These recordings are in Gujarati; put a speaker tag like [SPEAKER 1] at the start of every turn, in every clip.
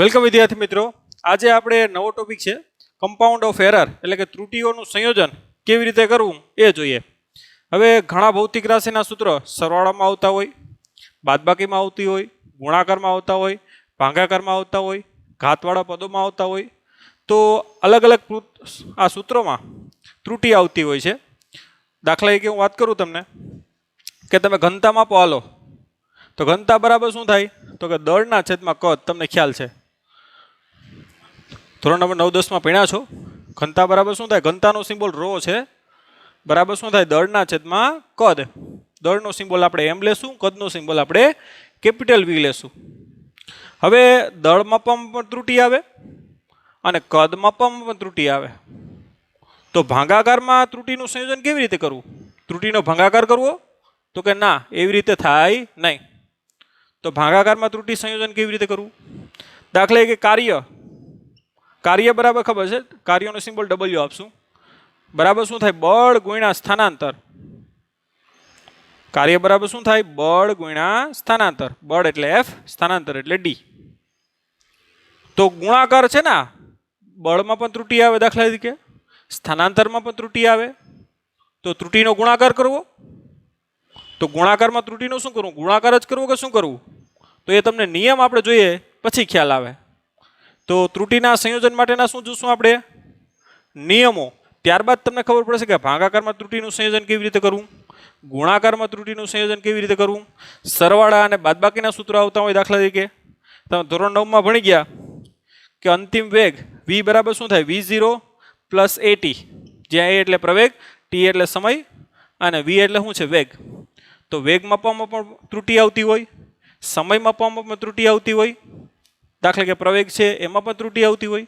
[SPEAKER 1] વેલકમ વિદ્યાર્થી મિત્રો, આજે આપણે નવો ટોપિક છે કમ્પાઉન્ડ ઓફ એરર એટલે કે ત્રુટીઓનું સંયોજન કેવી રીતે કરવું એ જોઈએ. હવે ઘણા ભૌતિક રાશિના સૂત્રો સરવાળામાં આવતા હોય, બાદબાકીમાં આવતી હોય, ગુણાકારમાં આવતા હોય, ભાગાકારમાં આવતા હોય, ઘાતવાળા પદોમાં આવતા હોય. તો અલગ અલગ આ સૂત્રોમાં ત્રુટી આવતી હોય છે. દાખલા તરીકે હું વાત કરું તમને કે તમે ઘનતા માપો હાલો, તો ઘનતા બરાબર શું થાય? તો કે દળના છેદમાં કદ. તમને ખ્યાલ છે, ધોરણ નંબર 9-10માં ભણ્યા છો. ઘનતા બરાબર શું થાય? ઘનતાનો સિમ્બોલ રો છે, બરાબર શું થાય? દળના છેદમાં કદ. દળનો સિમ્બોલ આપણે એમ લેશું, કદનો સિમ્બોલ આપણે કેપિટલ વી લેશું. હવે દળ માપવામાં પણ ત્રુટી આવે અને કદ માપવામાં પણ ત્રુટી આવે. તો ભાગાકારમાં ત્રુટીનું સંયોજન કેવી રીતે કરવું? ત્રુટીનો ભાગાકાર કરવો? તો કે ના, એવી રીતે થાય નહીં. તો ભાગાકારમાં ત્રુટી સંયોજન કેવી રીતે કરવું? દાખલા કે કાર્ય બરાબર ખબર છે, કાર્યનો સિમ્બોલ ડબલ્યુ આપશું. બરાબર શું થાય? બળ ગુણ્યા સ્થાનાંતર. કાર્ય બરાબર શું થાય? બળ ગુણ્યા સ્થાનાંતર. બળ એટલે એફ, સ્થાનાંતર એટલે ડી. તો ગુણાકાર છે ને, બળમાં પણ ત્રુટી આવે, દાખલા તરીકે સ્થાનાંતરમાં પણ ત્રુટી આવે. તો ત્રુટીનો ગુણાકાર કરવો. તો ગુણાકારમાં ત્રુટીનું શું કરવું? ગુણાકાર જ કરવો કે શું કરવું? તો એ તમને નિયમ આપણે જોઈએ પછી ખ્યાલ આવે. તો ત્રુટીના સંયોજન માટેના શું જોશું આપણે? નિયમો. ત્યારબાદ તમને ખબર પડશે કે ભાગાકારમાં ત્રુટીનું સંયોજન કેવી રીતે કરવું, ગુણાકારમાં ત્રુટીનું સંયોજન કેવી રીતે કરવું. સરવાળા અને બાદબાકીના સૂત્રો આવતા હોય. દાખલા તરીકે તમે ધોરણ 9માં ભણી ગયા કે અંતિમ વેગ v બરાબર શું થાય? v0 પ્લસ at, જ્યાં a એટલે પ્રવેગ, t એટલે સમય અને v એટલે શું છે? વેગ. તો વેગ માપવામાં પણ ત્રુટી આવતી હોય, સમય માપવામાં પણ ત્રુટી આવતી હોય. દાખલા કે પ્રવેગ છે એમાં પણ ત્રુટી આવતી હોય.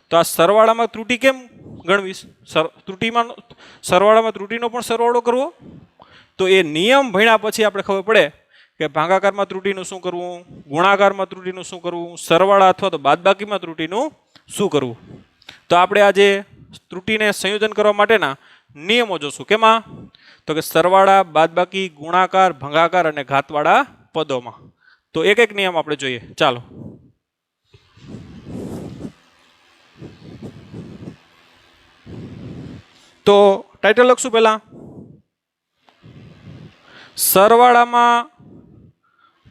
[SPEAKER 1] તો આ સરવાળામાં ત્રુટી કેમ ગણવી? ત્રુટીમાં સરવાળામાં ત્રુટીનો પણ સરવાળો કરવો. તો એ નિયમ ભણ્યા પછી આપણે ખબર પડે કે ભાગાકારમાં ત્રુટીનું શું કરવું, ગુણાકારમાં ત્રુટીનું શું કરવું, સરવાળા અથવા તો બાદબાકીમાં ત્રુટીનું શું કરવું. તો આપણે આજે ત્રુટીને સંયોજન કરવા માટેના નિયમો જોશું. કેમાં? તો કે સરવાળા, બાદબાકી, ગુણાકાર, ભાગાકાર અને ઘાતવાળા પદોમાં. તો એક એક નિયમ આપણે જોઈએ. ચાલો. તો ટાઇટલ લખશું પહેલા. સરવાળામાં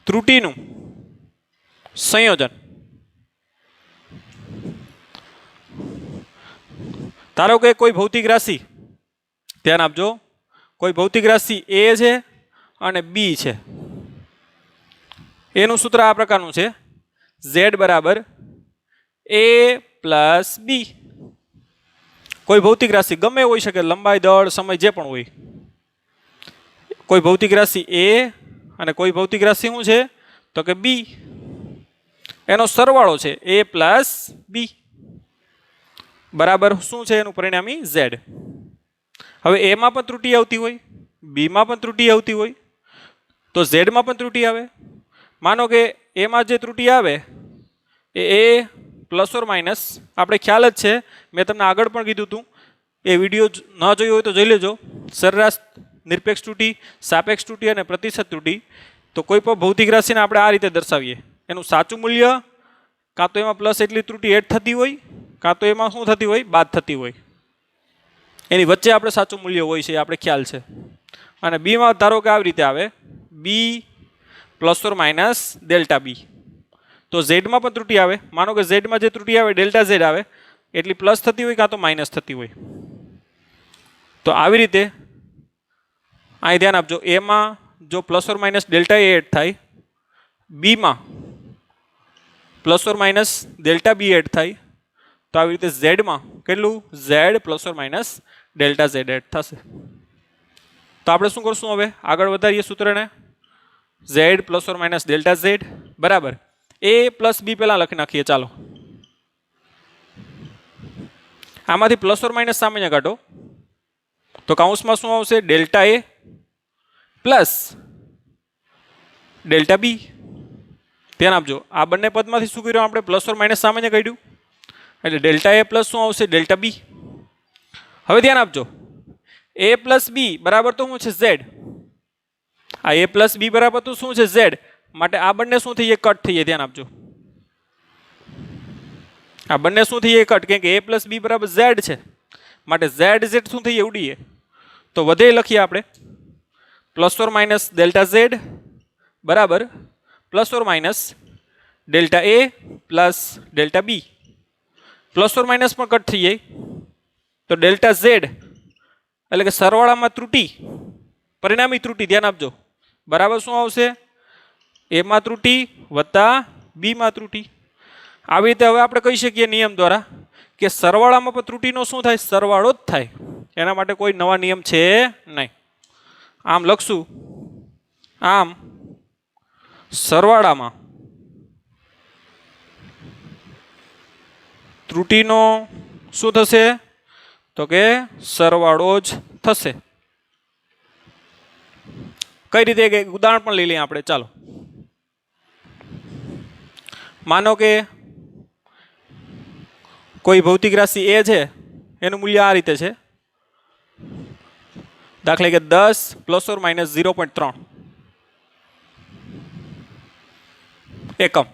[SPEAKER 1] ત્રુટીનું સંયોજન. ધારો કે કોઈ ભૌતિક રાશિ, ધ્યાન આપજો, કોઈ ભૌતિક રાશિ એ છે અને બી છે. એનું સૂત્ર આ પ્રકારનું છે: z બરાબર a પ્લસ બી. કોઈ ભૌતિક રાશિ ગમે હોઈ શકે, લંબાઈ, દળ, સમય જે પણ હોય. કોઈ ભૌતિક રાશિ એ અને કોઈ ભૌતિક રાશિ શું છે? તો કે બી. એનો સરવાળો છે a પ્લસ બી બરાબર શું છે? એનું પરિણામી z. હવે એમાં પણ ત્રુટી આવતી હોય, બીમાં પણ ત્રુટી આવતી હોય, તો ઝેડમાં પણ ત્રુટી આવે. માનો કે એમાં જે ત્રુટી આવે એ પ્લસ ઓર માઇનસ આપણે ખ્યાલ જ છે, મેં તમને આગળ પણ કીધું હતું. એ વિડીયો ન જોયો હોય તો જોઈ લેજો. સરેરાશ, નિરપેક્ષ ત્રુટી, સાપેક્ષ ત્રુટી અને પ્રતિશત ત્રુટી. તો કોઈ પણ ભૌતિક રાશિને આપણે આ રીતે દર્શાવીએ. એનું સાચું મૂલ્ય કાં તો એમાં પ્લસ એટલી ત્રુટી એડ થતી હોય, કાં તો એમાં શું થતી હોય? બાદ થતી હોય. એની વચ્ચે આપણે સાચું મૂલ્ય હોય છે, આપણે ખ્યાલ છે. અને બીમાં ધારો કે આવી રીતે આવે, B plus or minus delta B. તો ઝેડમાં પણ ત્રુટી આવે. માનો કે ઝેડમાં જે ત્રુટી આવે ડેલ્ટા ઝેડ આવે, એટલી પ્લસ થતી હોય કાં તો માઇનસ થતી હોય. તો આવી રીતે અહીં ધ્યાન આપજો. એમાં જો plus or minus delta A add થાય, બીમાં plus or minus delta B add થાય, તો આવી રીતે ઝેડમાં કેટલું? Z plus or minus delta Z add થશે. તો આપણે શું કરશું? હવે આગળ વધારીએ સૂત્રને. Z plus or minus delta Z બરાબર એ પ્લસ બી પહેલાં લખી નાખીએ. ચાલો, આમાંથી પ્લસ ઓર માઇનસ સામાન્ય કાઢો. તો કાઉન્સમાં શું આવશે? ડેલ્ટા એ પ્લસ ડેલ્ટા બી. ધ્યાન આપજો, આ બંને પદમાંથી શું કર્યું આપણે? પ્લસ ઓર માઇનસ સામાન્ય કાઢ્યું, એટલે ડેલ્ટા એ પ્લસ શું આવશે? Delta B. હવે ધ્યાન આપજો, એ પ્લસ બી બરાબર તો શું છે? ઝેડ. આ એ પ્લસ બી બરાબર તો શું છે? ઝેડ. માટે આ બંને શું થઈ જાય? કટ થઈ જાય. ધ્યાન આપજો. આ બંને શું થઈ જાય કટ, કેમ કે a પ્લસ બી બરાબર ઝેડ છે, માટે ઝેડ ઝેડ શું થઈ જાય ઉડીએ, તો વધે લખીએ આપણે plus or minus delta Z બરાબર plus or minus delta A plus delta B. Plus or minus પણ કટ થઈ જાય તો ડેલ્ટા ઝેડ એટલે કે સરવાળામાં ત્રુટી, પરિણામી ત્રુટી ધ્યાન આપજો, બરાબર શું આવશે એમાં ત્રુટી વત્તા બીમાં ત્રુટી. આવી રીતે હવે આપણે કહી શકીએ નિયમ દ્વારા કે સરવાળામાં પણ ત્રુટીનો શું થાય, સરવાળો જ થાય, એના માટે કોઈ નવા નિયમ છે નહીં. આમ લખશું, આમ સરવાળામાં ત્રુટીનો શું થશે તો કે સરવાળો જ થશે. કઈ રીતે એક ઉદાહરણ પણ લઈ લઈએ આપણે. ચાલો માનો કે કોઈ ભૌતિક રાશિ એ છે, એનું મૂલ્ય આ રીતે છે, દાખલા કે 10 પ્લસ ઓર માઇનસ 0.3 એકમ,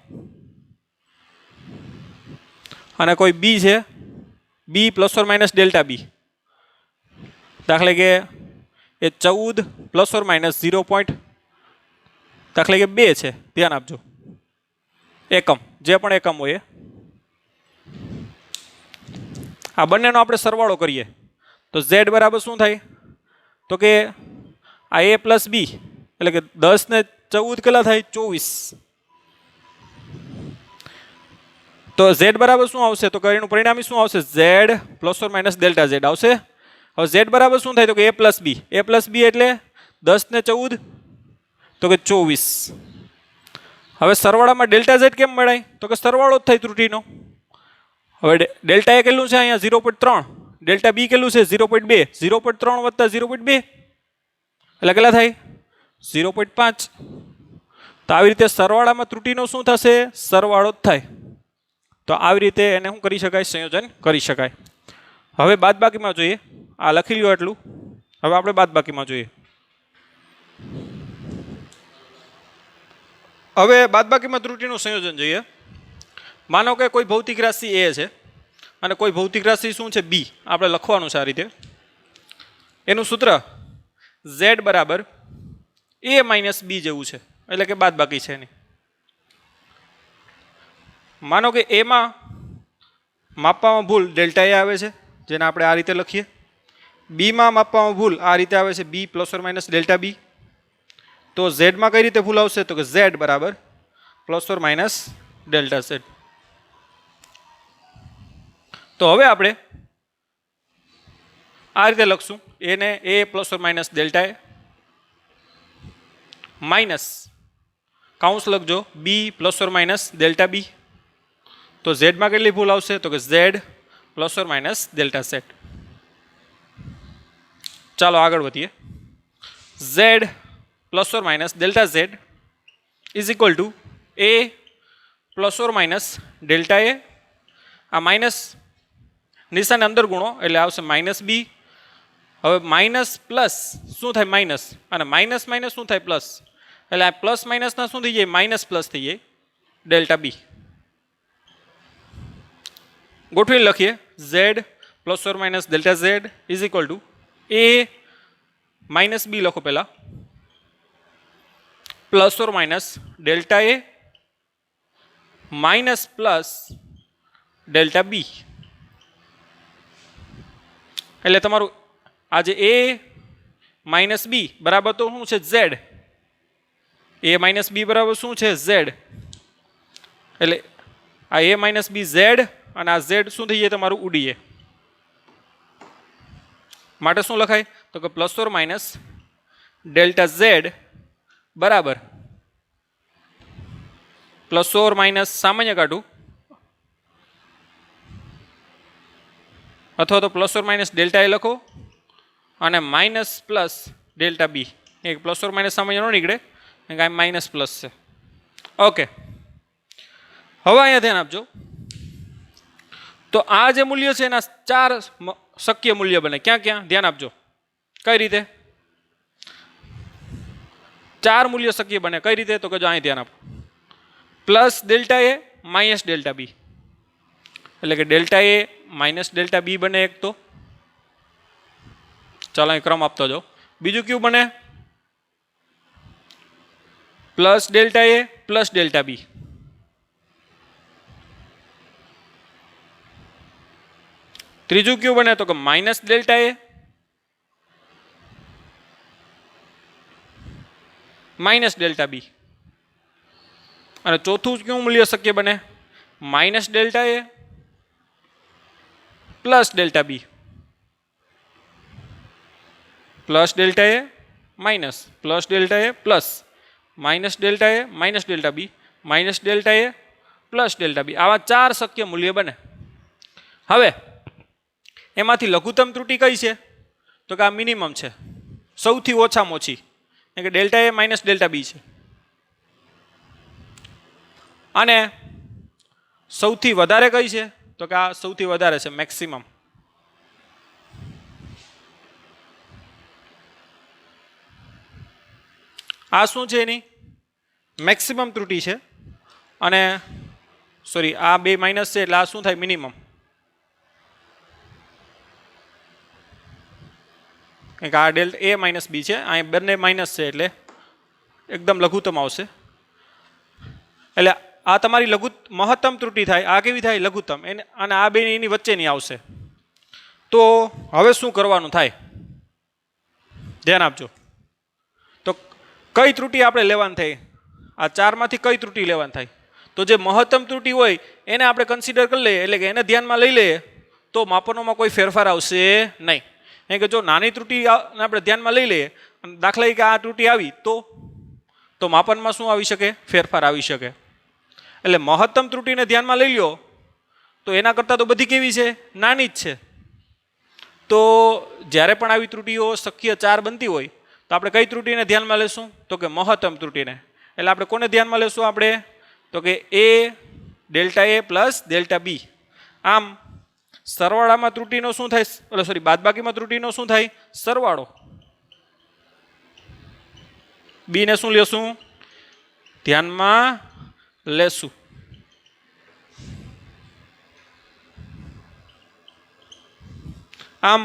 [SPEAKER 1] અને કોઈ બી છે, B plus or minus delta B, દાખલા કે એ 14 પ્લસ ઓર માઇનસ 0. દાખલા કે 2 છે, ધ્યાન આપજો, એકમ, જે પણ એકમ હોય આ બંનેનો આપણે સરવાળો કરીએ તો z બરાબર શું થાય તો કે આ a પ્લસ બી એટલે કે 10 ને 14 કેટલા થાય 24. તો z બરાબર શું આવશે તો કે એનું પરિણામી શું આવશે z plus or minus delta z આવશે. હવે z બરાબર શું થાય તો કે a પ્લસ બી એટલે 10 ને 14 તો કે 24. હવે સરવાળામાં ડેલ્ટા z કેમ મળાય તો કે સરવાળો જ થાય ત્રુટીનો. હવે ડેલ્ટા એ કેટલું છે અહીંયા 0.3, ડેલ્ટા બી કેટલું છે 0.2, 0.3 વત્તા 0.2 એટલે કેટલા થાય 0.5. તો આવી રીતે સરવાળામાં ત્રુટીનો શું થશે સરવાળો જ થાય. તો આવી રીતે એને શું કરી શકાય સંયોજન કરી શકાય. હવે બાદબાકીમાં જોઈએ, આ લખી લ્યો એટલું. હવે આપણે બાદબાકીમાં જોઈએ. હવે બાદબાકીમાં ત્રુટીનું સંયોજન જોઈએ. માનો કે કોઈ ભૌતિક રાશિ એ છે અને કોઈ ભૌતિક રાશિ શું છે બી, આપણે લખવાનું છે આ રીતે. એનું સૂત્ર z બરાબર a માઇનસ બી જેવું છે, એટલે કે બાદબાકી છે એની. માનો કે એમાં માપવામાં ભૂલ ડેલ્ટા એ આવે છે, જેને આપણે આ રીતે લખીએ. બીમાં માપવામાં ભૂલ આ રીતે આવે છે, B plus or minus delta B. તો ઝેડમાં કઈ રીતે ભૂલ આવશે તો કે ઝેડ બરાબર plus or minus delta Z. તો હવે આપણે આ રીતે લખશું, એને A plus or minus delta A minus કાઉન્સ લખજો B plus or minus delta B. તો ઝેડમાં કેટલી ભૂલ આવશે તો કે Z plus or minus delta Z. ચાલો આગળ વધીએ. Z plus or minus delta Z is equal to A plus or minus delta A. આ માઇનસ નિશાને અંદર ગુણો એટલે આવશે માઇનસ બી. હવે માઇનસ પ્લસ શું થાય માઇનસ, અને માઇનસ માઇનસ શું થાય પ્લસ, એટલે આ પ્લસ માઇનસના શું થઈ જાય માઇનસ પ્લસ થઈ જાય ડેલ્ટા બી. ગોઠવીને લખીએ Z plus or minus delta Z is equal to A minus B લખો પહેલા plus or minus delta A minus plus delta B. એટલે તમારું આજે એ માઇનસ બી બરાબર તો શું છે ઝેડ, એ માઇનસ બી બરાબર શું છે ઝેડ. એટલે આ એ માઇનસ બી ઝેડ અને આ ઝેડ શું થઈ જાય તમારું ઉડીએ. માટે શું લખાય તો કે plus or minus delta Z બરાબર પ્લસ ઓર માઇનસ સામાન્ય કાઢું અથવા તો પ્લસ ઓર માઇનસ ડેલ્ટા એ લખો અને માઇનસ પ્લસ ડેલ્ટા બી. એક પ્લસ ઓર માઇનસ સામાન્ય ન નીકળે કારણ કે આ માઇનસ પ્લસ છે. ઓકે, હવે અહીંયા ધ્યાન આપજો. તો આ જે મૂલ્ય છે એના 4 શક્ય મૂલ્ય બને. ક્યાં ક્યાં ધ્યાન આપજો કઈ રીતે 4 મૂલ્ય શક્ય બને કઈ રીતે તો કે જો અહીં ધ્યાન આપો plus delta A minus delta B. એટલે કે ડેલ્ટા એ માઇનસ ડેલ્ટા બી બને એક. તો ચાલો અહીં ક્રમ આપતો જાઓ. બીજું કયું બને? Plus delta A plus delta B. ત્રીજું કયું બને? તો કે minus delta A minus delta B. અને ચોથું કયું મૂલ્ય શક્ય બને? Minus delta A plus delta B. Plus delta A minus plus delta A plus minus delta A minus delta B minus delta A plus delta B. આવા 4 શક્ય મૂલ્ય બને. હવે એમાંથી લઘુત્તમ ત્રુટિ કઈ છે? તો કે આ મિનિમમ છે, સૌથી ઓછામાં ઓછી, એટલે કે ડેલ્ટા એ માઇનસ ડેલ્ટા બી છે. અને સૌથી વધારે કઈ છે? તો કે આ સૌથી વધારે છે, મેક્સિમમ. આ શું છે? એની મેક્સિમમ ત્રુટિ છે. અને સોરી, આ બે માઇનસ છે એટલે આ શું થાય? મિનિમમ. કારણ કે આ ડેલ્ટા એ માઇનસ બી છે, અહીં બંને માઇનસ છે એટલે એકદમ લઘુત્તમ આવશે. એટલે આ તમારી મહત્તમ ત્રુટિ થાય. આ કેવી થાય? લઘુત્તમ. એને અને આ બે એની વચ્ચેની આવશે. તો હવે શું કરવાનું થાય? ધ્યાન આપજો. તો કઈ ત્રુટિ આપણે લેવાની થાય? આ 4 માંથી કઈ ત્રુટિ લેવાની થાય? તો જે મહત્તમ ત્રુટિ હોય એને આપણે કન્સિડર કરી લઈએ, એટલે કે એને ધ્યાનમાં લઈ લઈએ, તો માપનોમાં કોઈ ફેરફાર આવશે નહીં. કારણ કે જો નાની ત્રુટિ આપણે ધ્યાનમાં લઈ લઈએ, અને દાખલા તરીકે આ ત્રુટિ આવી, તો માપનમાં શું આવી શકે? ફેરફાર આવી શકે. એટલે મહત્તમ ત્રુટિને ધ્યાનમાં લઈ લો તો એના કરતાં તો બધી કેવી છે? નાની જ છે. તો જ્યારે પણ આવી ત્રુટિઓ શક્ય 4 બનતી હોય તો આપણે કઈ ત્રુટિને ધ્યાનમાં લેશું? તો કે મહત્તમ ત્રુટિને. એટલે આપણે કોને ધ્યાનમાં લેશું? આપણે તો કે એ ડેલ્ટા એ પ્લસ ડેલ્ટા બી. આમ સરવાળામાં ત્રુટિનો શું થાય? એટલે સોરી, બાદબાકીમાં ત્રુટિનો શું થાય? સરવાળો. બી ને શું લેશું? ધ્યાનમાં લેશું. આમ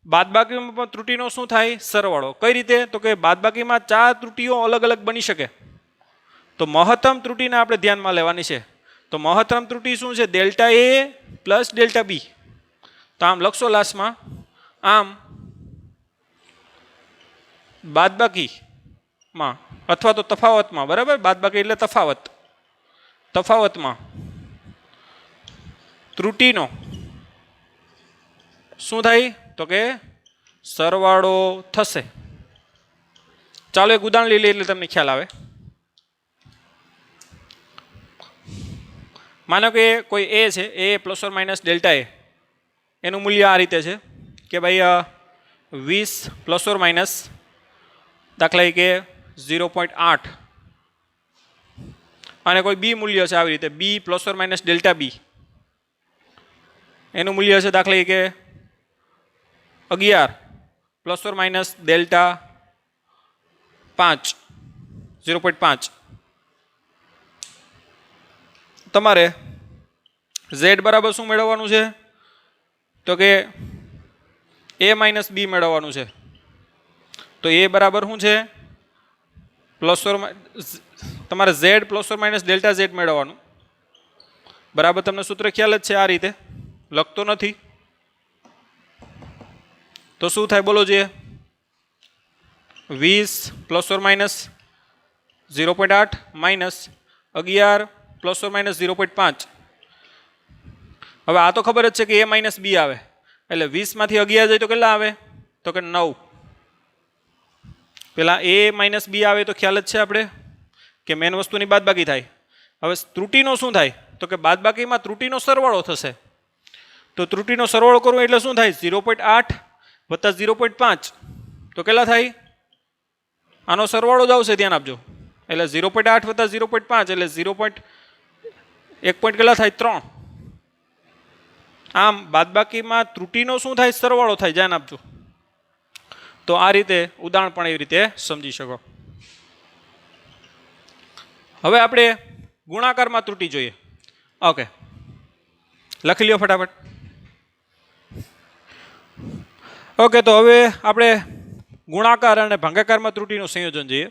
[SPEAKER 1] બાદબાકીમાં ત્રુટિનો શું થાય? સરવાળો. કઈ રીતે? તો કે બાદબાકીમાં 4 ત્રુટિઓ અલગ અલગ બની શકે. તો મહત્તમ ત્રુટિને આપણે ધ્યાનમાં લેવાની છે. તો મહત્તમ ત્રુટિ શું છે? Delta A plus delta B. તો આમ લખશો લાસ્ટમાં. આમ બાદબાકીમાં અથવા તો તફાવતમાં, બરાબર? બાદબાકી એટલે તફાવત. તફાવતમાં ત્રુટિનો શું થાય? તો કે સરવાળો થશે. ચાલો એક ઉદાહરણ લઈ લઈએ એટલે તમને ખ્યાલ આવે. માનો કે કોઈ એ છે, એ પ્લસ ઓર માઇનસ ડેલ્ટા એ, એનું મૂલ્ય આ રીતે છે કે ભાઈ 20 પ્લસ ઓર માઇનસ દાખલા કે 0.8. અને કોઈ બી મૂલ્ય છે આવી રીતે, B plus or minus delta B, એનું મૂલ્ય છે દાખલા કે 11 પ્લસ ઓર માઇનસ ડેલ્ટા 5, 0.5. તમારે z બરાબર શું મેળવવાનું છે? તો કે a માઇનસ બી મેળવવાનું છે. તો a બરાબર શું છે? પ્લસ ઓર તમારે z plus or minus delta z મેળવવાનું. બરાબર? તમને સૂત્ર ખ્યાલ જ છે. આ રીતે લખતો નથી તો શું થાય? બોલો જોઈએ. 20 plus or minus 0.8 minus 11 plus or minus 0.5. હવે આ તો ખબર જ છે કે a માઇનસ બી આવે, એટલે 20 માંથી 11 જાય તો કેટલા આવે? તો કે 9. પેલા a માઇનસ બી આવે તો ખ્યાલ જ છે આપણે કે મેન વસ્તુની બાદબાકી થાય. હવે ત્રુટિનો શું થાય? તો કે બાદબાકીમાં ત્રુટિનો સરવાળો થશે. તો ત્રુટિનો સરવાળો કરવો એટલે શું થાય? 0.8 વત્તા 0.5 તો કેટલા થાય? આનો સરવાળો જ આવશે, ધ્યાન આપજો. એટલે 0.8 વત્તા 0.5 એટલે 1 પોઈન્ટ કેટલા થાય? 3. આમ બાદબાકીમાં ત્રુટિનો શું થાય? સરવાળો થાય. ધ્યાન આપજો. તો આ રીતે ઉદાહરણ પણ એવી રીતે સમજી શકો. હવે આપણે ગુણાકારમાં ત્રુટિ જોઈએ. ઓકે, લખી લ્યો ફટાફટ. ઓકે, તો હવે આપણે ગુણાકાર અને ભાગાકારમાં ત્રુટિનું સંયોજન જોઈએ.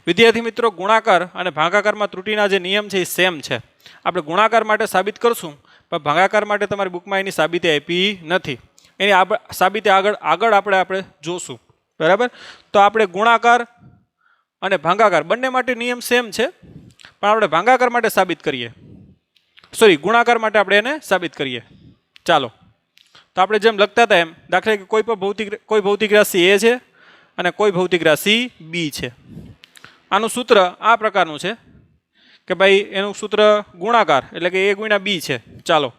[SPEAKER 1] વિદ્યાર્થી મિત્રો, ગુણાકાર અને ભાગાકારમાં ત્રુટિના જે નિયમ છે એ સેમ છે. આપણે ગુણાકાર માટે સાબિત કરશું, પણ ભાગાકાર માટે તમારી બુકમાં એની સાબિતી આપી નથી. એની સાબિતી આગળ આપણે જોશું. બરાબર? તો આપણે ગુણાકાર અને ભાગાકાર બંને માટે નિયમ સેમ છે, પણ આપણે ભાગાકાર માટે સાબિત કરીએ. ગુણાકાર માટે આપણે એને સાબિત કરીએ. ચાલો, તો આપણે જેમ લખતા હતા એમ, દાખલા કે કોઈ ભૌતિક રાશિ એ છે અને કોઈ ભૌતિક રાશિ બી છે. આનું સૂત્ર આ પ્રકારનું છે કે ભાઈ એનું સૂત્ર ગુણાકાર એટલે કે એ ગુણ્યા બી છે. ચાલો,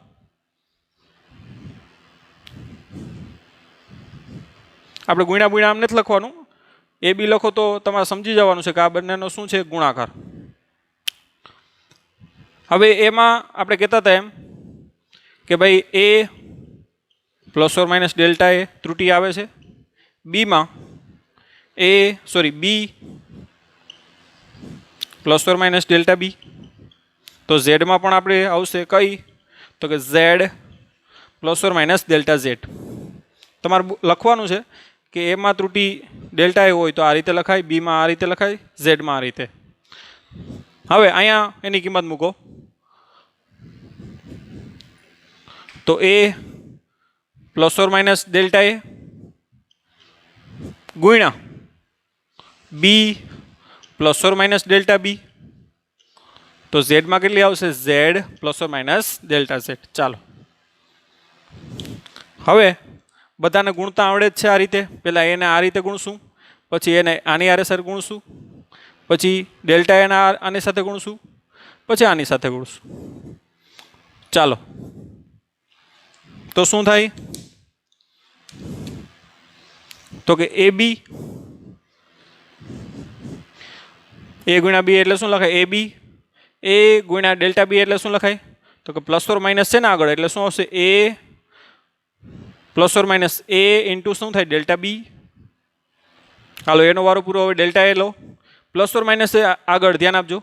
[SPEAKER 1] આપણે ગુણ્યા આમ નથી લખવાનું, એ બી લખો તો તમારે સમજી જવાનું છે કે આ બંનેનો શું છે, ગુણાકાર. હવે એમાં આપણે કહેતા હતા એમ કે ભાઈ A plus or minus delta A ત્રુટિ આવે છે. બીમાં B plus or minus delta B. તો ઝેડમાં પણ આપણે આવશે કઈ, તો કે Z plus or minus delta Z. તમારે લખવાનું છે કે એમાં ત્રુટિ ડેલ્ટા એ હોય તો આ રીતે લખાય, બીમાં આ રીતે લખાય, ઝેડમાં આ રીતે. હવે અહીંયા એની કિંમત મૂકો. તો A plus or minus delta A ગુણ્યા B plus or minus delta B. તો ઝેડમાં કેટલી આવશે, Z plus or minus delta Z. ચાલો, હવે બધાને ગુણતા આવડે જ છે આ રીતે. પહેલાં એને આ રીતે ગુણશું, પછી એને આની આરે સર ગુણશું, પછી ડેલ્ટા એને આની સાથે ગુણશું, પછી આની સાથે ગુણશું. ચાલો, તો શું થાય, તો કે એ બી એ ગુણ્યા બી એટલે શું લખાય, એ બી એ ગુણ્યા ડેલ્ટા બી એટલે શું લખાય, તો કે પ્લસ ઓર માઇનસ છે ને આગળ, એટલે શું આવશે, A plus or minus A into શું થાય, ડેલ્ટા બી. હાલો, એનો વારો પૂરો. હવે ડેલ્ટા એ લો, પ્લસ ઓર માઇનસ આગળ ધ્યાન આપજો,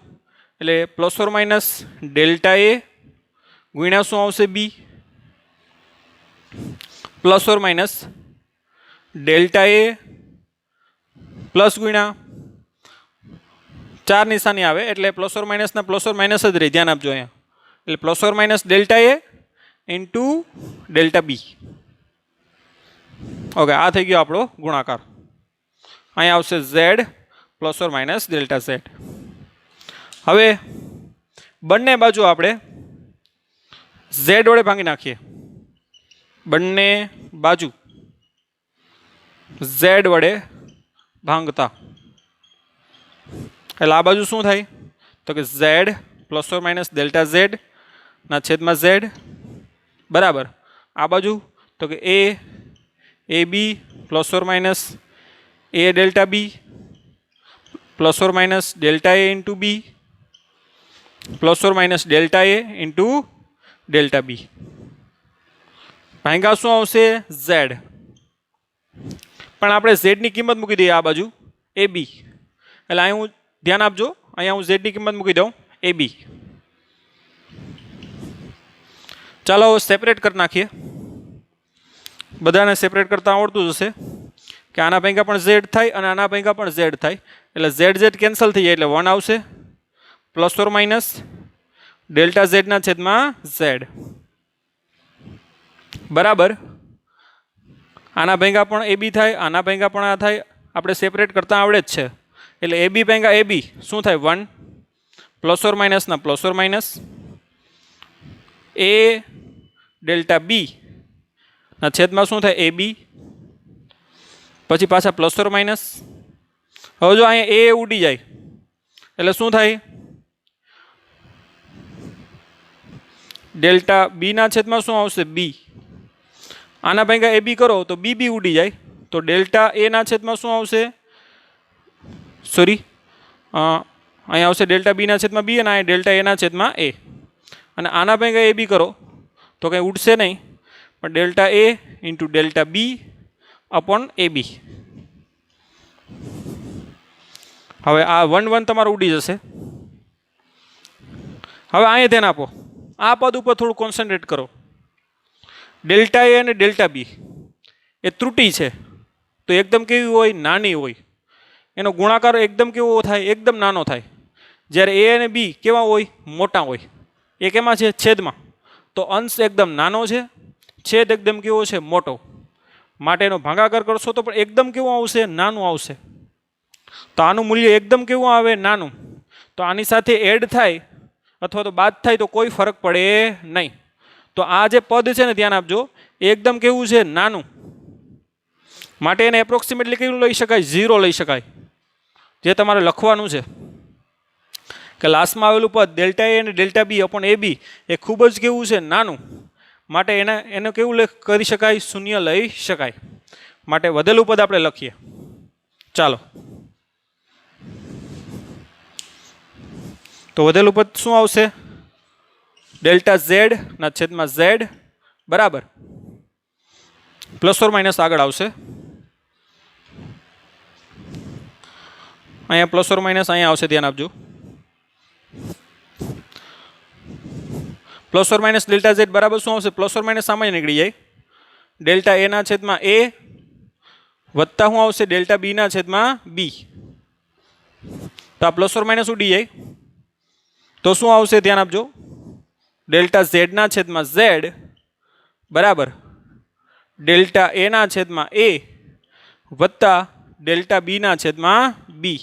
[SPEAKER 1] એટલે plus or minus delta A ગુણ્યા શું આવશે, B plus or minus delta A plus ગુણ્યા 4 નિશાની આવે એટલે પ્લસ ઓર માઇનસના પ્લસ ઓર માઇનસ જ રહે. ધ્યાન આપજો અહીંયા, એટલે plus or minus delta A into delta B. Okay, આ થઈ ગયો આપણો ગુણાકાર. અહીંયા આવશે Z plus or minus delta Z. હવે બંને બાજુ આપણે ઝેડ વડે ભાંગી નાખીએ. બંને બાજુ ઝેડ વડે ભાંગતા એટલે આ બાજુ શું થાય, તો કે Z plus or minus delta Z ના છેદમાં ઝેડ બરાબર. આ બાજુ તો કે A B plus or minus A delta B plus or minus delta A into B plus or minus delta A into delta B. ભાંગા શું આવશે, ઝેડ. પણ આપણે ઝેડની કિંમત મૂકી દઈએ આ બાજુ એ બી, એટલે અહીં હું ધ્યાન આપજો, અહીંયા હું ઝેડની કિંમત મૂકી દઉં એ બી. ચાલો સેપરેટ કરી નાખીએ. બધાને સેપરેટ કરતાં આવડતું જ હશે કે આના ભેગા પણ ઝેડ થાય અને આના ભેગા પણ ઝેડ થાય, એટલે ઝેડ ઝેડ કેન્સલ થઈ જાય એટલે 1 આવશે પ્લસ ઓર માઇનસ ડેલ્ટા ઝેડના છેદમાં ઝેડ બરાબર. આના ભેગા પણ એ બી થાય, આના ભેગા પણ આ થાય. આપણે સેપરેટ કરતાં આવડે જ છે, એટલે એ બી ભેગા એ બી શું થાય, 1 પ્લસ ઓર માઇનસના plus or minus A delta B ના છેદમાં શું થાય, એ બી પછી પાછા પ્લસ ઓર માઇનસ. હવે જો અહીંયા એ ઉડી જાય એટલે શું થાય, ડેલ્ટા બી ના છેદમાં શું આવશે, બી. આના ભેગા એ બી કરો તો બી ઉડી જાય, તો ડેલ્ટા એ ના છેદમાં શું આવશે, અહીંયા આવશે ડેલ્ટા બી ના છેદમાં બી અને અહીંયા ડેલ્ટા એ ના છેદમાં એ. અને આના ભેગા એ બી કરો તો કંઈ ઉડશે નહીં, પણ delta A into delta B upon એ બી. હવે આ 1 1 તમારું ઉડી જશે. હવે અહીંયા ધ્યાન આપો, આ પદ ઉપર થોડું કોન્સન્ટ્રેટ કરો. ડેલ્ટા એ અને ડેલ્ટા બી એ ત્રુટિ છે, તો એકદમ કેવી હોય? નાની હોય. એનો ગુણાકાર એકદમ કેવો થાય? એકદમ નાનો થાય. જ્યારે એ અને બી કેવા હોય? મોટા હોય. એ કેમાં છે? છેદમાં. તો અંશ એકદમ નાનો છે, છેદ એકદમ કેવો છે? મોટો. માટે એનો ભાગાકાર કરશો તો પણ એકદમ કેવું આવશે? નાનું આવશે. તો આનું મૂલ્ય એકદમ કેવું આવે? નાનું. તો આની સાથે એડ થાય અથવા તો બાદ થાય તો કોઈ ફરક પડે નહીં. તો આ જે પદ છે ને, ધ્યાન આપજો, એકદમ કેવું છે? નાનું. માટે એને એપ્રોક્સિમેટલી કેવું લઈ શકાય? 0 લઈ શકાય. જે તમારે લખવાનું છે કે લાસ્ટમાં આવેલું પદ ડેલ્ટા એ અને ડેલ્ટા બી અપોન એ બી એ ખૂબ જ કેવું છે? નાનું. માટે એને કેવું કરી શકાય? 0 લઈ શકાય. માટે વધેલું પદ આપણે લખીએ. ચાલો, તો વધેલું પદ શું આવશે? ડેલ્ટા ઝેડ ના છેદમાં ઝેડ બરાબર પ્લસ ઓર માઇનસ આગળ આવશે. અહીંયા પ્લસ ઓર માઇનસ અહીંયા આવશે, ધ્યાન આપજો. Plus or minus delta Z બરાબર શું આવશે? પ્લસ ઓર માઇનસ સામાન્ય નીકળી જાય. ડેલ્ટા એ ના છેદમાં એ વત્તા શું આવશે? ડેલ્ટા બી ના છેદમાં બી. તો આ પ્લસ ઓર માઇનસ ઉડી જાય તો શું આવશે? ધ્યાન આપજો. ડેલ્ટા ઝેડ ના છેદમાં ઝેડ બરાબર ડેલ્ટા એ ના છેદમાં એ વત્તા ડેલ્ટા બી ના છેદમાં બી.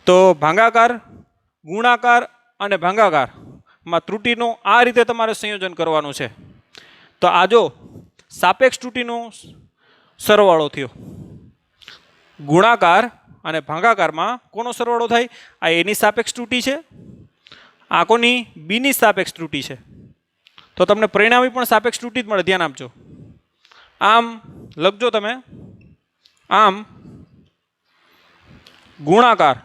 [SPEAKER 1] તો ભાગાકાર, ગુણાકાર અને ભાગાકારમાં ત્રુટિનું આ રીતે તમારે સંયોજન કરવાનું છે. તો આ જો સાપેક્ષ ત્રુટિનો સરવાળો થયો. ગુણાકાર અને ભાગાકારમાં કોનો સરવાળો થાય? આ એની સાપેક્ષ ત્રુટિ છે, આ કોની? બીની સાપેક્ષ ત્રુટિ છે. તો તમને પરિણામી પણ સાપેક્ષ ત્રુટિ જ મળે, ધ્યાન આપજો. આમ લખજો તમે. આમ ગુણાકાર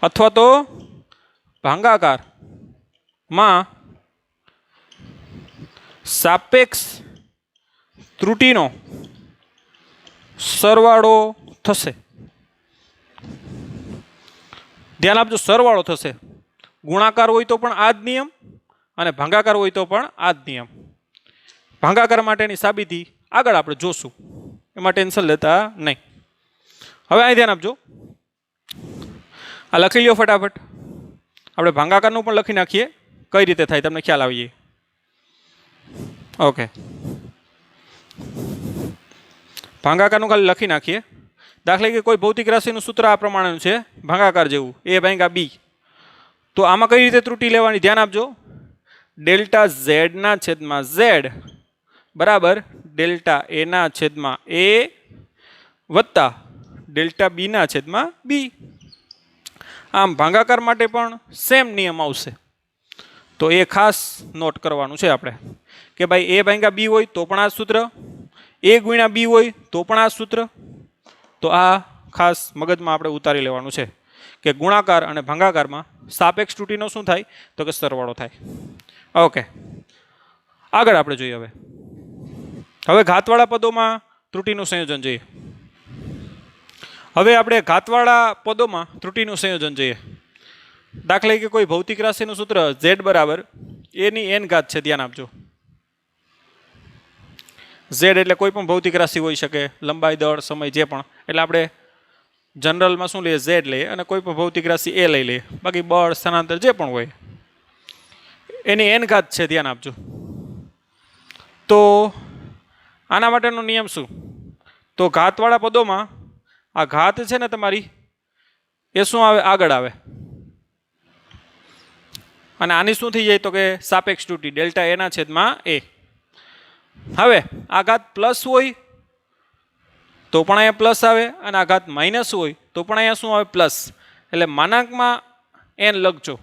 [SPEAKER 1] અથવા તો ભાગાકારમાં સાપેક્ષ ત્રુટિનો સરવાળો થશે. ધ્યાન આપજો, સરવાળો થશે. ગુણાકાર હોય તો પણ આ જ નિયમ અને ભાગાકાર હોય તો પણ આ જ નિયમ. ભાગાકાર માટેની સાબિતી આગળ આપણે જોશું, એમાં ટેન્શન લેતા નહીં. હવે અહીં ધ્યાન આપજો, આ લખી લ્યો ફટાફટ. આપણે ભાગાકારનું પણ લખી નાખીએ, કઈ રીતે થાય તમને ખ્યાલ આવી જાય. ઓકે, ભાગાકારનું ખાલી લખી નાખીએ. દાખલા કે કોઈ ભૌતિક રાશિનું સૂત્ર આ પ્રમાણેનું છે, ભાગાકાર જેવું, એ ભાગ્યા બી. તો આમાં કઈ રીતે ત્રુટિ લેવાની? ધ્યાન આપજો. ડેલ્ટા ઝેડ ના છેદમાં ઝેડ બરાબર ડેલ્ટા એ ના છેદમાં એ વત્તા ડેલ્ટા બી ના છેદમાં બી. આમ ભાગાકાર માટે પણ સેમ નિયમ આવશે. તો એ ખાસ નોટ કરવાનું છે આપણે કે ભાઈ એ ભાગ્યા બી હોય તો પણ આ સૂત્ર, એ ગુણ્યા બી હોય તો પણ આ સૂત્ર. તો આ ખાસ મગજમાં આપણે ઉતારી લેવાનું છે કે ગુણાકાર અને ભાગાકારમાં સાપેક્ષ ત્રુટિનો શું થાય? તો કે સરવાળો થાય. ઓકે, આગળ આપણે જોઈએ. હવે ઘાતવાળા પદોમાં ત્રુટિનું સંયોજન જોઈએ. હવે આપણે ઘાતવાળા પદોમાં ત્રુટિનું સંયોજન જોઈએ. દાખલા કે કોઈ ભૌતિક રાશિનું સૂત્ર z બરાબર એની n ઘાત છે, ધ્યાન આપજો. z એટલે કોઈ પણ ભૌતિક રાશિ હોઈ શકે, લંબાઈ, દળ, સમય, જે પણ. એટલે આપણે જનરલમાં શું લઈએ? z લઈએ, અને કોઈ પણ ભૌતિક રાશિ એ લઈ લઈએ. બાકી બળ, સ્થાનાંતર જે પણ હોય એની n ઘાત છે, ધ્યાન આપજો. તો આના માટેનો નિયમ શું? તો ઘાતવાળા પદોમાં આ ઘાત છે ને તમારી, એ શું આવે? આગળ આવે. અને આની શું થઈ જાય? તો કે સાપેક્ષ ત્રુટિ ડેલ્ટા એ ના છેદમાં એ. હવે આ ઘાત પ્લસ હોય તો પણ અહીંયા પ્લસ આવે, અને આ ઘાત માઇનસ હોય તો પણ અહીંયા શું આવે? પ્લસ. એટલે માનાંકમાં n લખજો.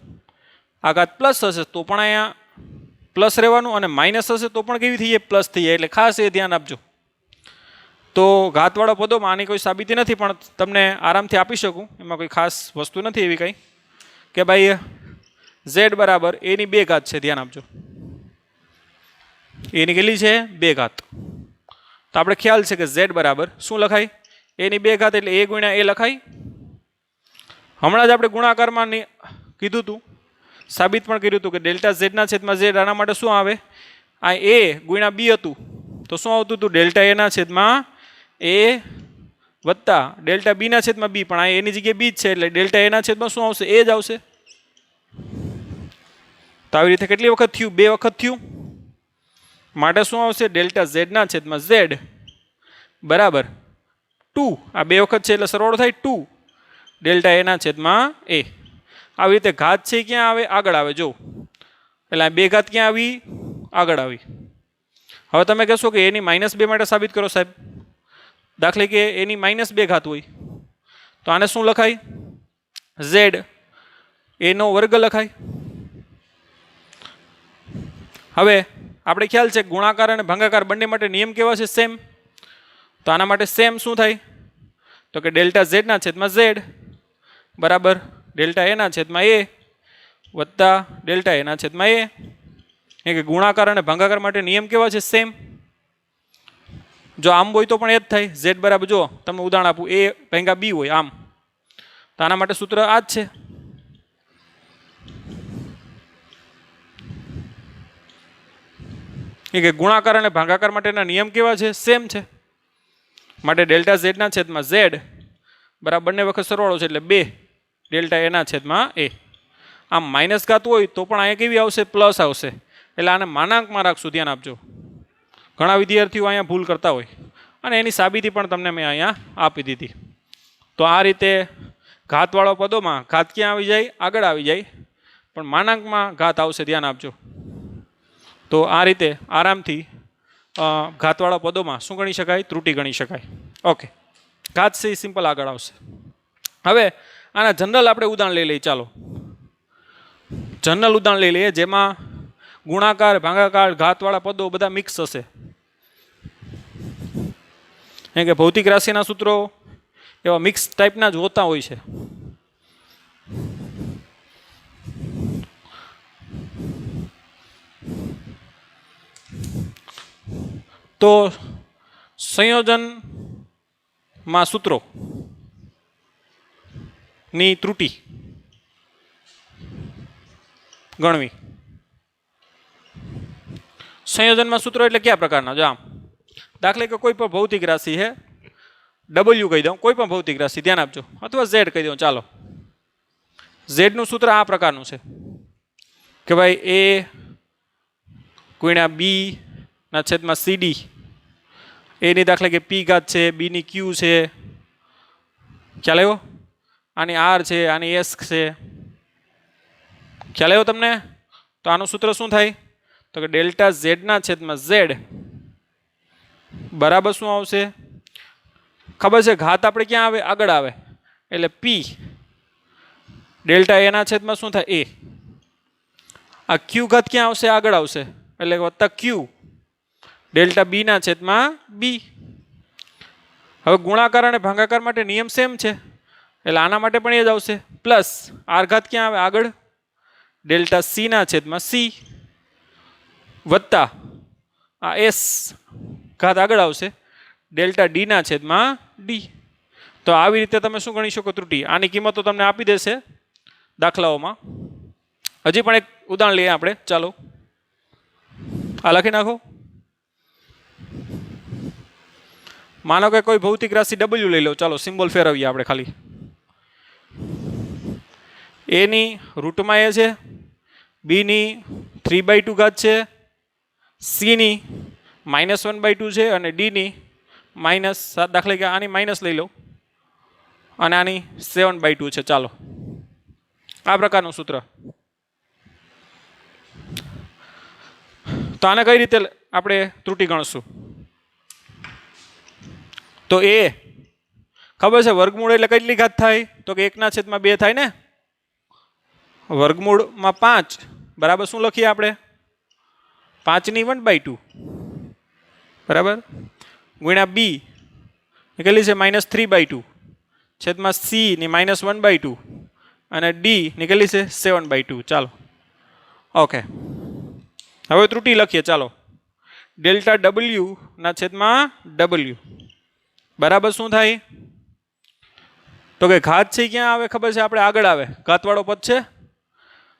[SPEAKER 1] આ ઘાત પ્લસ હશે તો પણ અહીંયા પ્લસ રહેવાનું, અને માઇનસ હશે તો પણ કેવી થઈ જાય? પ્લસ થઈ જાય. એટલે ખાસ એ ધ્યાન આપજો. તો ઘાતવાળા પદોમાં આની કોઈ સાબિતી નથી, પણ તમને આરામથી આપી શકું. એમાં કોઈ ખાસ વસ્તુ નથી એવી કંઈ કે ભાઈ z બરાબર એની 2 ઘાત છે, ધ્યાન આપજો. એની કેટલી છે? 2 ઘાત. તો આપણે ખ્યાલ છે કે z બરાબર શું લખાય? એની 2 ઘાત એટલે a ગુણ્યા a લખાય. હમણાં જ આપણે ગુણાકારમાં કીધું હતું, સાબિત પણ કર્યું હતું કે ડેલ્ટા z ના છેદમાં z, આના માટે શું આવે? આ એ ગુણ્યા બી હતું તો શું આવતું હતું? ડેલ્ટા એના છેદમાં એ વત્તા ડેલ્ટા બીના છેદમાં બી, પણ આ એની જગ્યાએ બી જ છે એટલે ડેલ્ટા એના છેદમાં શું આવશે? એ જ આવશે. તો આવી રીતે કેટલી વખત થયું? 2 વખત થયું. માટે શું આવશે? ડેલ્ટા ઝેડના છેદમાં ઝેડ બરાબર 2. આ 2 વખત છે એટલે સરવાળો થાય 2 ડેલ્ટા એના છેદમાં એ. આવી રીતે ઘાત છે ક્યાં આવે? આગળ આવે. જો એટલે આ 2 ઘાત ક્યાં આવી? આગળ આવી. હવે તમે કહેશો કે એની -2 માટે સાબિત કરો સાહેબ. દાખલે કે એની -2 ઘાત હોય તો આને શું લખાય? ઝેડ એનો વર્ગ લખાય. હવે આપણે ખ્યાલ છે ગુણાકાર અને ભાગાકાર બંને માટે નિયમ કેવા છે? સેમ. તો આના માટે સેમ શું થાય? તો કે ડેલ્ટા ઝેડના છેદમાં ઝેડ બરાબર ડેલ્ટા એના છેદમાં એ વત્તા ડેલ્ટા એના છેદમાં એ. કે ગુણાકાર અને ભાગાકાર માટે નિયમ કેવા છે? સેમ. જો આમ હોય તો પણ એ જ થાય. ઝેડ બરાબર, જો તમને ઉદાહરણ આપું, એ ભાગ્યા બી હોય આમ, તો આના માટે સૂત્ર આ જ છે. કે ગુણાકાર અને ભાગાકાર માટેના નિયમ કેવા છે? સેમ છે. માટે ડેલ્ટા ઝેડના છેદમાં ઝેડ બરાબર બંને વખત સરવાળો છે એટલે 2 ડેલ્ટા એના છેદમાં એ. આમ માઇનસ ઘાત હોય તો પણ અહીંયા કેવી આવશે? પ્લસ આવશે. એટલે આને માનાંકમાં રાખશું, ધ્યાન આપજો. ઘણા વિદ્યાર્થીઓ અહીંયા ભૂલ કરતા હોય અને એની સાબિતી પણ તમને મેં અહીંયા આપી દીધી. તો આ રીતે ઘાતવાળા પદોમાં ઘાત ક્યાં આવી જાય? આગળ આવી જાય, પણ માનાંકમાં ઘાત આવશે, ધ્યાન આપજો. તો આ રીતે આરામથી ઘાતવાળા પદોમાં શું ગણી શકાય? ત્રુટિ ગણી શકાય. ઓકે, ઘાત છે એ સિમ્પલ આગળ આવશે. હવે આના જનરલ આપણે ઉદાહરણ લઈ લઈએ. ચાલો જનરલ ઉદાહરણ લઈ લઈએ જેમાં ગુણાકાર ભાગાકાર ઘાતવાળા પદો બધા મિક્સ હશે. કેમ કે ભૌતિક રાશિના સૂત્રો એવા મિક્સ ટાઈપના જ હોતા હોય છે. તો સંયોજનમાં સૂત્રો ની ત્રુટિ ગણવી. સંયોજનમાં સૂત્રો એટલે કયા પ્રકારના? જો આમ દાખલે કે કોઈ પણ ભૌતિક રાશિ છે, ડબલ્યુ કહી દઉં, કોઈ પણ ભૌતિક રાશિ, ધ્યાન આપજો, અથવા ઝેડ કહી દઉં. ચાલો, ઝેડનું સૂત્ર આ પ્રકારનું છે કે ભાઈ એ ગુણ્યા બી ના છેદમાં સીડી. એની દાખલે કે પી ઘાત છે, બીની ક્યુ છે, ખ્યાલ આવ્યો? આની આર છે, આની એસ છે, ખ્યાલ આવ્યો તમને? તો આનું સૂત્ર શું થાય? તો કે ડેલ્ટા ઝેડના છેદમાં ઝેડ બરાબર શું આવશે? ખબર છે ઘાત આપણે ક્યાં આવે? આગળ આવે. એટલે પી ડેલ્ટા એના છેદમાં શું થાય? એ. આ ક્યુ ઘાત ક્યાં આવશે? આગળ આવશે. એટલે વત્તા ક્યુ ડેલ્ટા બી ના છેદમાં બી. હવે ગુણાકાર અને ભાગાકાર માટે નિયમ સેમ છે એટલે આના માટે પણ એ જ આવશે. પ્લસ આર ઘાત ક્યાં આવે? આગળ ડેલ્ટા સી ના છેદમાં સી વત્તા આ એસ ઘાત આગળ આવશે ડેલ્ટા ડી ના છેદમાં ડી. તો આવી રીતે તમે શું ગણી શકો? ત્રુટિ. આની કિંમતો તમને આપી દેશે દાખલાઓમાં. હજી પણ એક ઉદાહરણ લઈએ આપણે. ચાલો આ લખી નાખો. માનો કે કોઈ ભૌતિક રાશિ ડબલ્યુ લઈ લો. ચાલો સિમ્બોલ ફેરવીએ આપણે ખાલી. એની રૂટમાં એ છે, બીની 3/2 ઘાત છે, સીની -1/2 છે અને ડીની -7, દાખલે કે આની માઇનસ લઈ લો અને આની 7/2 છે. ચાલો આ પ્રકારનું સૂત્ર. તો આને કઈ રીતે આપણે ત્રુટિ ગણશું? તો એ ખબર છે વર્ગમૂળ એટલે કેટલી ઘાત થાય? તો કે 1/2 થાય ને. વર્ગમૂળમાં 5 બરાબર શું લખીએ આપણે? 5ની 1/2 બરાબર ગુણ્યા બી કેટલી છે? -3/2 છેદમાં સી ની -1/2 અને ડી ની કેટલી છે? 7/2. ચાલો ઓકે, હવે ત્રુટિ લખીએ. ચાલો ડેલ્ટા ડબલ્યુ ના છેદમાં ડબલ્યુ બરાબર શું થાય? તો કે ઘાત છે ક્યાં આવે? ખબર છે આપણે? આગળ આવે. ઘાતવાળો પદ છે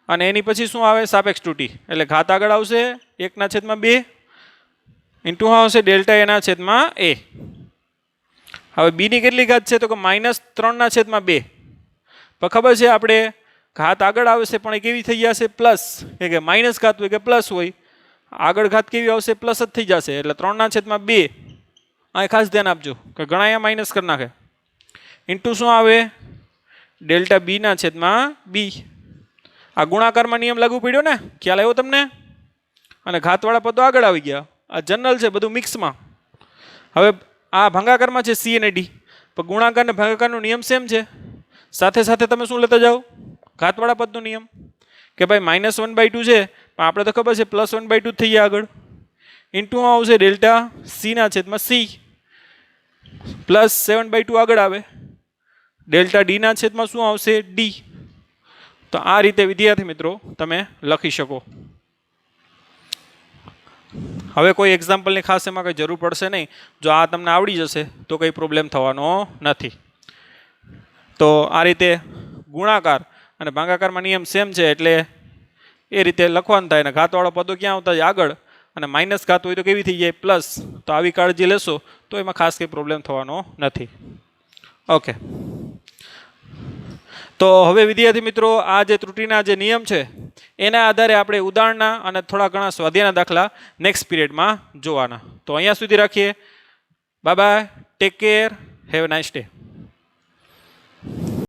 [SPEAKER 1] અને એની પછી શું આવે સાપેક્ષ ત્રુટિ એટલે ઘાત આગળ આવશે 1/2 ઇન્ટુ શું આવશે ડેલ્ટા એના છેદમાં એ. હવે બીની કેટલી ઘાત છે તો કે -3/2. પણ ખબર છે આપણે ઘાત આગળ આવશે પણ એ કેવી થઈ જશે પ્લસ કે માઇનસ ઘાત હોય કે પ્લસ હોય આગળ ઘાત કેવી આવશે પ્લસ જ થઈ જશે એટલે 3/2. આ ખાસ ધ્યાન આપજો કે ઘણા અહીંયા માઇનસ કરી નાખે. ઇન્ટુ શું આવે ડેલ્ટા બીના છેદમાં બી. આ ગુણાકારમાં નિયમ લાગુ પડ્યો ને ખ્યાલ આવ્યો તમને. અને ઘાતવાળા પદો આગળ આવી ગયા. આ જનરલ છે બધું મિક્સમાં. હવે આ ભાગાકારમાં છે સી અને ડી પણ ગુણાકાર અને ભાગાકારનો નિયમ સેમ છે. સાથે સાથે તમે શું લેતા જાઓ ઘાતવાળા પદનો નિયમ કે ભાઈ -1/2 છે પણ આપણે તો ખબર છે +1/2 થઈ ગયા આગળ. ઇન્ટુ આવશે ડેલ્ટા સીના છેદમાં સી +7/2 આગળ આવે ડેલ્ટા ડીના છેદમાં શું આવશે ડી. તો આ રીતે વિદ્યાર્થી મિત્રો તમે લખી શકો. હવે કોઈ એક્ઝામ્પલની ખાસ એમાં કંઈ જરૂર પડશે નહીં. જો આ તમને આવડી જશે તો કંઈ પ્રોબ્લેમ થવાનો નથી. તો આ રીતે ગુણાકાર અને ભાગાકારમાં નિયમ સેમ છે એટલે એ રીતે લખવાનું થાય. અને ઘાતવાળો પદો ક્યાં આવતા જાય આગળ અને માઇનસ ઘાત હોય તો કેવી થઈ જાય પ્લસ. તો આવી કાળજી લેશો તો એમાં ખાસ કંઈ પ્રોબ્લેમ થવાનો નથી. ઓકે. તો હવે વિદ્યાર્થી મિત્રો આ જે ત્રુટિના જે નિયમ છે એના આધારે આપણે ઉદાહરણના અને થોડા ઘણા સ્વાધ્યાયના દાખલા નેક્સ્ટ પીરિયડમાં જોવાના. તો અહીંયા સુધી રાખીએ. Bye bye, take care, have a nice day.